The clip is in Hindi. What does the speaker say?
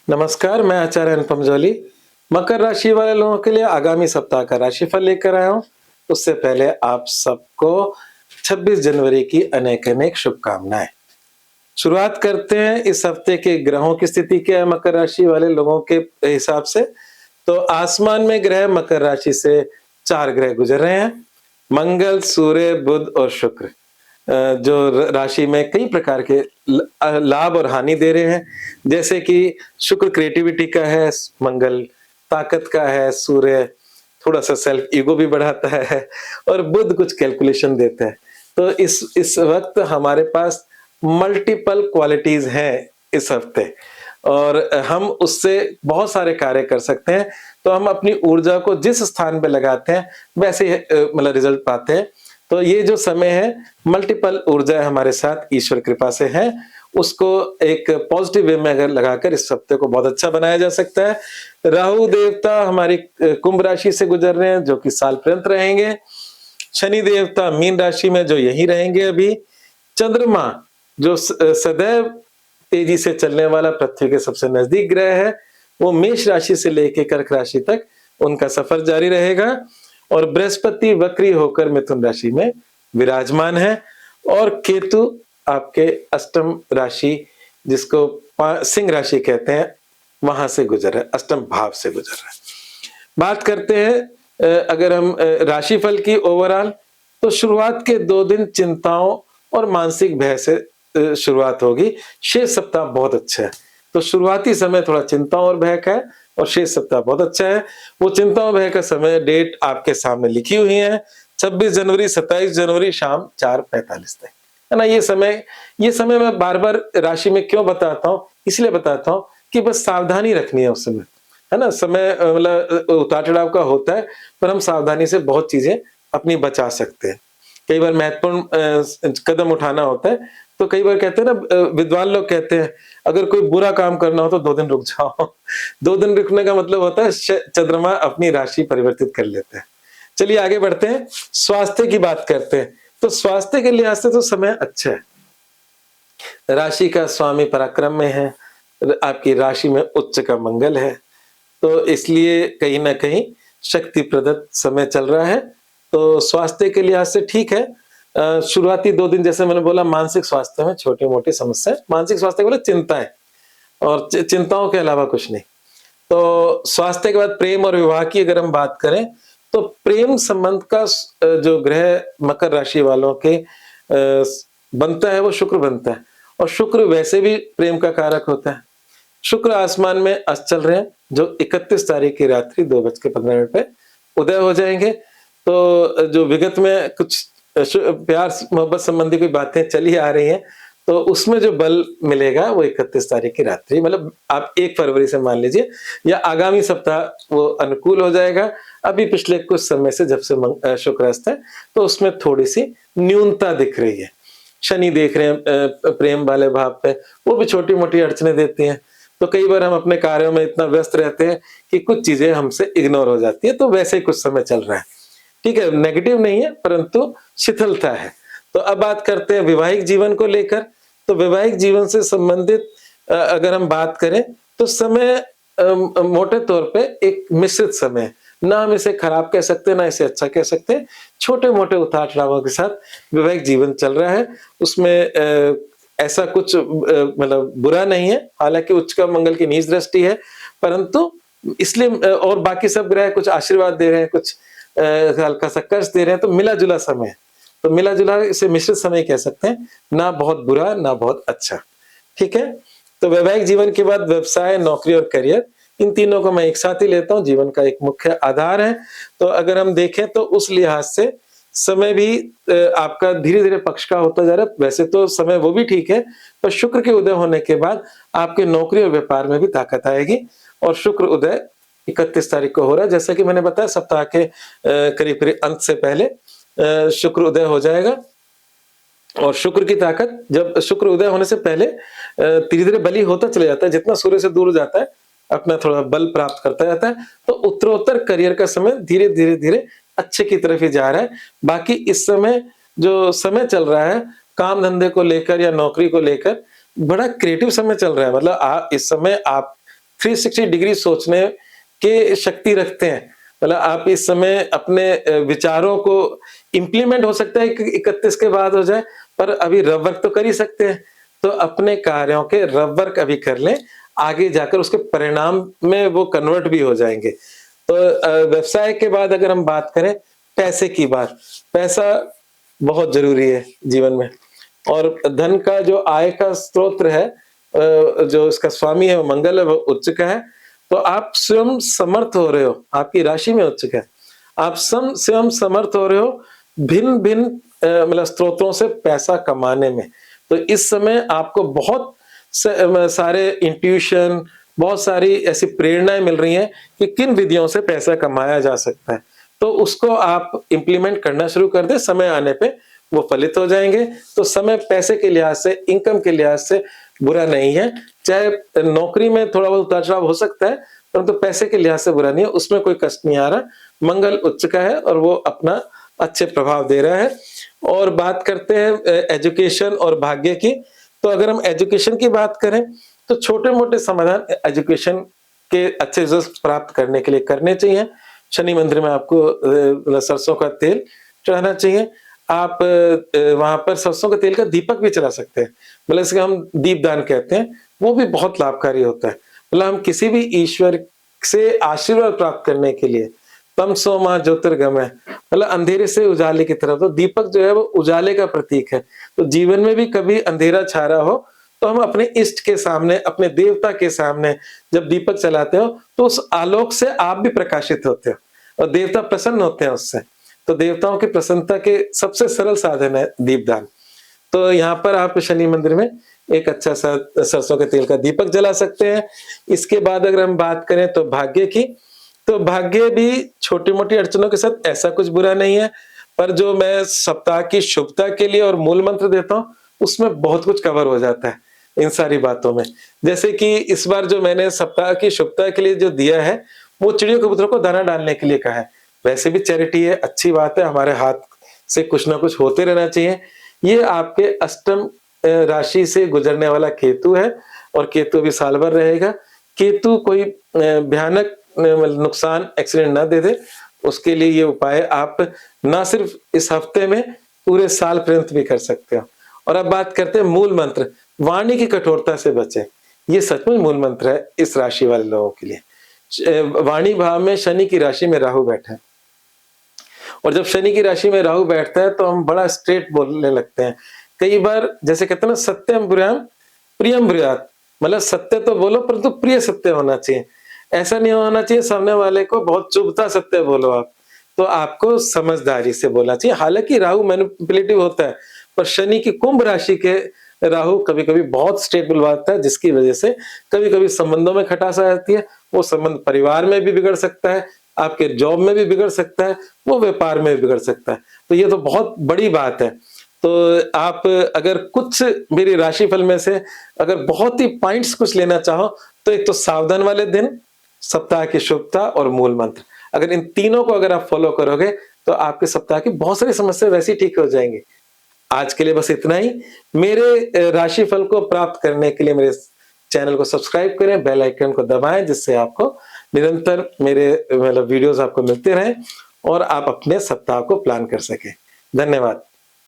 नमस्कार, मैं आचार्य अनुपम जौली। मकर राशि वाले लोगों के लिए आगामी सप्ताह का राशिफल लेकर आया हूँ। उससे पहले आप सबको 26 जनवरी की अनेक-अनेक शुभकामनाएँ। शुरुआत करते हैं इस हफ्ते के ग्रहों की स्थिति क्या है मकर राशि वाले लोगों के हिसाब से। तो आसमान में ग्रह मकर राशि से 4 ग्रह गुजर रहे हैं। मंगल, सूर्य, बुध और शुक्र जो राशि में कई प्रकार के लाभ और हानि दे रहे हैं। जैसे कि शुक्र क्रिएटिविटी का है, मंगल ताकत का है, सूर्य थोड़ा-सा सेल्फ ईगो भी बढ़ाता है और बुध कुछ कैलकुलेशन देता है। तो इस वक़्त हमारे पास मल्टीपल क्वालिटीज़ हैं इस हफ्ते और हम उससे बहुत सारे कार्य कर सकते हैं। तो हम अपनी ऊर्जा को जिस स्थान पे लगाते हैं वैसे ही मतलब रिज़ल्ट पाते हैं। तो ये जो समय है मल्टीपल ऊर्जाएँ हमारे साथ ईश्वर कृपा से है, उसको एक पॉजिटिव वे में अगर लगाकर इस हफ्ते को बहुत अच्छा बनाया जा सकता है। राहु देवता हमारी कुंभ राशि से गुजर रहे हैं जो कि साल पर्यंत रहेंगे। शनि देवता मीन राशि में जो यहीं रहेंगे अभी। चंद्रमा जो सदैव तेजी से चलने वाला पृथ्वी के सबसे नजदीक ग्रह है, वो मेष राशि से लेके कर्क राशि तक उनका सफर जारी रहेगा और बृहस्पति वक्री होकर मिथुन राशि में विराजमान है और केतु आपके अष्टम राशि जिसको सिंह राशि कहते हैं, वहां से गुजर रहा है, अष्टम भाव से गुजर रहा है। बात करते हैं अगर हम राशिफल की ओवरऑल, तो शुरुआत के 2 दिन चिंताओं और मानसिक भय से शुरुआत होगी। शेष सप्ताह बहुत अच्छा है। तो शुरुआती समय थोड़ा चिंताओं और भय का है और शेष सप्ताह बहुत अच्छा है। वो चिंताओं भय का समय डेट आपके सामने लिखी हुई है। 26 जनवरी, 27 जनवरी शाम 4:45 तक। है ना? ये समय मैं बार-बार राशि में क्यों बताता हूँ? इसलिए बताता हूँ कि बस सावधानी रखनी है उस समय। है ना? समय मतलब उतार-चढ़ाव का होता है, पर हम सावधानी से बहुत चीज़ें अपनी बचा सकते हैं। कई बार महत्वपूर्ण कदम उठाना होता है, तो कई बार कहते हैं ना विद्वान लोग कहते हैं, अगर कोई बुरा काम करना हो तो 2 दिन रुक जाओ। 2 दिन रुकने का मतलब होता है चंद्रमा अपनी राशि परिवर्तित कर लेते हैं। चलिए आगे बढ़ते हैं, स्वास्थ्य की बात करते हैं। तो स्वास्थ्य के लिहाज से तो समय अच्छा है। राशि का स्वामी पराक्रम में है, आपकी राशि में उच्च का मंगल है। तो इसलिए कहीं न कहीं शक्ति प्रदत्त समय चल रहा है, तो स्वास्थ्य के लिहाज से ठीक है। शुरुआती 2 दिन जैसे मैंने बोला मानसिक स्वास्थ्य में छोटी-मोटी समस्या, मानसिक स्वास्थ्य बोले चिंताएँ और चिंताओं के अलावा कुछ नहीं। तो स्वास्थ्य के बाद प्रेम और विवाह की अगर हम बात करें, तो प्रेम संबंध का जो ग्रह मकर राशि वालों के बनता है वो शुक्र बनता है और शुक्र वैसे भी प्रेम का कारक होता है। शुक्र आसमान में अस्त चल रहे हैं, जो 31 तारीख की रात्रि 2:15 पे उदय हो जाएँगे। तो जो विगत में कुछ प्यार मोहब्बत संबंधी कोई बातें चली आ रही हैं, तो उसमें जो बल मिलेगा वो 31 तारीख की रात्रि मतलब आप 1 फरवरी से मान लीजिए या आगामी सप्ताह वो अनुकूल हो जाएगा। अभी पिछले कुछ समय से जब से शुक्र अस्त है, तो उसमें थोड़ी-सी न्यूनता दिख रही है। शनि देख रहे हैं प्रेम वाले भाव पे, वो भी छोटी-मोटी अड़चनें देती हैं। तो कई बार हम अपने कार्यों में इतना व्यस्त रहते हैं कि कुछ चीज़ें हमसे इग्नोर हो जाती है, तो वैसे ही कुछ समय चल रहा है। ठीक है, नेगेटिव नहीं है परंतु शिथिलता है। तो अब बात करते हैं वैवाहिक जीवन को लेकर, तो वैवाहिक जीवन से संबंधित अगर हम बात करें तो समय मोटे तौर पे एक मिश्रित समय है। ना हम इसे खराब कह सकते हैं, ना इसे अच्छा कह सकते हैं। छोटे-मोटे उतार-चढ़ावों के साथ वैवाहिक जीवन चल रहा है। उसमें ऐसा कुछ मतलब बुरा नहीं है, हालाँकि उच्च का मंगल की नीच दृष्टि है, परंतु इसलिए और बाकी सब ग्रह कुछ आशीर्वाद दे रहे हैं, कुछ हल्का-सा कष्ट दे रहे हैं, तो मिला-जुला समय है। तो मिला-जुला इसे मिश्रित समय कह सकते हैं, ना बहुत बुरा, ना बहुत अच्छा। ठीक है? तो वैवाहिक जीवन के बाद व्यवसाय, नौकरी और करियर, इन तीनों को मैं एक साथ ही लेता हूँ, जीवन का एक मुख्य आधार है। तो अगर हम देखें तो उस लिहाज से समय भी आपका धीरे-धीरे पक्ष का होता जा रहा है। वैसे तो समय वो भी ठीक है, पर शुक्र के उदय होने के बाद आपके नौकरी और व्यापार में भी ताकत आएगी और शुक्र उदय 31 तारीख को हो रहा है। जैसा कि मैंने बताया सप्ताह के करीब-करीब अंत से पहले शुक्र उदय हो जाएगा और शुक्र की ताकत जब शुक्र उदय होने से पहले धीरे-धीरे बली होता चला जाता है। जितना सूर्य से दूर जाता है, अपना थोड़ा बल प्राप्त करता जाता है, तो उत्तरोत्तर करियर का समय धीरे-धीरे अच्छे की तरफ ही जा रहा है। बाकी इस समय जो समय चल रहा है, काम-धंधे को लेकर या नौकरी को लेकर बड़ा क्रिएटिव समय चल रहा है। मतलब इस समय आप 360 डिग्री सोचने की शक्ति रखते हैं। मतलब आप इस समय अपने विचारों को इम्प्लीमेंट हो सकता है कि 31 के बाद हो जाए, पर अभी रफ वर्क तो कर ही सकते हैं। तो अपने कार्यों के रफ वर्क अभी कर लें, आगे जाकर उसके परिणाम में वो कन्वर्ट भी हो जाएँगे। तो व्यवसाय के बाद अगर हम बात करें पैसे की बात, पैसा बहुत ज़रूरी है जीवन में, और धन का जो आय का स्रोत है, जो इसका स्वामी है वो मंगल है, वो उच्च का है। तो आप स्वयं समर्थ हो रहे हो, आपकी राशि में उच्च है। आप स्वयं समर्थ हो रहे हो भिन्न-भिन्न मतलब स्रोतों से पैसा कमाने में। तो इस समय आपको बहुत सारे इंट्यूशन, बहुत सारी ऐसी प्रेरणाएँ मिल रही हैं कि किन विधियों से पैसा कमाया जा सकता है। तो उसको आप इम्प्लीमेंट करना शुरू कर दें, समय आने पे वो फलित हो जाएँगे। तो समय पैसे के लिहाज से, इनकम के लिहाज से बुरा नहीं है। चाहे नौकरी में थोड़ा बहुत उतार-चढ़ाव हो सकता है, परंतु पैसे के लिहाज से बुरा नहीं है, उसमें कोई कष्ट नहीं आ रहा। मंगल उच्च का है और वो अपना अच्छे प्रभाव दे रहा है। और बात करते हैं एजुकेशन और भाग्य की। तो अगर हम एजुकेशन की बात करें, तो छोटे-मोटे समाधान एजुकेशन के अच्छे रिजल्ट प्राप्त करने के लिए करने चाहिए। शनि मंदिर में आपको सरसों का तेल चढ़ाना चाहिए। आप वहाँ पर सरसों के तेल का दीपक भी जला सकते हैं, मतलब इसको हम दीपदान कहते हैं, वो भी बहुत लाभकारी होता है। मतलब हम किसी भी ईश्वर से आशीर्वाद प्राप्त करने के लिए तमसो मा ज्योतिर्गमय, मतलब अंधेरे से उजाले की तरफ, तो दीपक जो है वो उजाले का प्रतीक है। तो जीवन में भी कभी अंधेरा छा रहा हो, तो हम अपने इष्ट के सामने, अपने देवता के सामने जब दीपक जलाते हो, तो उस आलोक से आप भी प्रकाशित होते हो और देवता प्रसन्न होते हैं उससे। तो देवताओं की प्रसन्नता के सबसे सरल साधन है दीपदान। तो यहाँ पर आप शनि मंदिर में एक अच्छा सा सरसों के तेल का दीपक जला सकते हैं। इसके बाद अगर हम बात करें तो भाग्य की, तो भाग्य भी छोटी-मोटी अड़चनों के साथ ऐसा कुछ बुरा नहीं है, पर जो मैं सप्ताह की शुभता के लिए और मूल मंत्र देता हूँ, उसमें बहुत कुछ कवर हो जाता है इन सारी बातों में। जैसे कि इस बार जो मैंने सप्ताह की शुभता के लिए जो दिया है, वो चिड़ियों-कबूतरों को दाना डालने के लिए कहा है। वैसे भी चैरिटी है, अच्छी बात है, हमारे हाथ से कुछ ना कुछ होते रहना चाहिए। ये आपके अष्टम राशि से गुजरने वाला केतु है और केतु भी साल भर रहेगा। केतु कोई भयानक नुकसान, एक्सीडेंट ना दे दे, उसके लिए ये उपाय आप ना सिर्फ इस हफ्ते में, पूरे साल पर्यंत भी कर सकते हो। और अब बात करते हैं मूल मंत्र, वाणी की कठोरता से बचें। ये सचमुच मूल मंत्र है इस राशि वाले लोगों के लिए। वाणी भाव में शनि की राशि में राहु बैठा है, और जब शनि की राशि में राहु बैठता है तो हम बड़ा स्ट्रेट बोलने लगते हैं। कई बार जैसे कहते हैं ना, सत्यम ब्रूयाम प्रियम ब्रूयात, मतलब सत्य तो बोलो परंतु प्रिय सत्य होना चाहिए। ऐसा नहीं होना चाहिए सामने वाले को बहुत चुभता सत्य बोलो आप, तो आपको समझदारी से बोलना चाहिए। हालांकि राहु मैनिपुलेटिव होता है, पर शनि की कुंभ राशि के राहु कभी-कभी बहुत स्ट्रेट बुलवाता है, जिसकी वजह से कभी-कभी संबंधों में खटास आ जाती है। वो संबंध परिवार में भी बिगड़ सकता है, आपके जॉब में भी बिगड़ सकता है, वो व्यापार में भी बिगड़ सकता है। तो ये तो बहुत बड़ी बात है। तो आप अगर कुछ मेरी राशिफल में से अगर बहुत ही पॉइंट्स कुछ लेना चाहो, तो एक तो सावधान वाले दिन, सप्ताह की शुभता और मूल मंत्र, अगर इन तीनों को अगर आप फॉलो करोगे, तो आपके सप्ताह की बहुत सारी समस्या वैसे ही ठीक हो जाएंगी। आज के लिए बस इतना ही। मेरे राशिफल को प्राप्त करने के लिए मेरे चैनल को सब्सक्राइब करें, बेल आइकन को दबाएं, जिससे आपको निरंतर मेरे मतलब वीडियोस आपको मिलते रहें और आप अपने सप्ताह को प्लान कर सकें। धन्यवाद।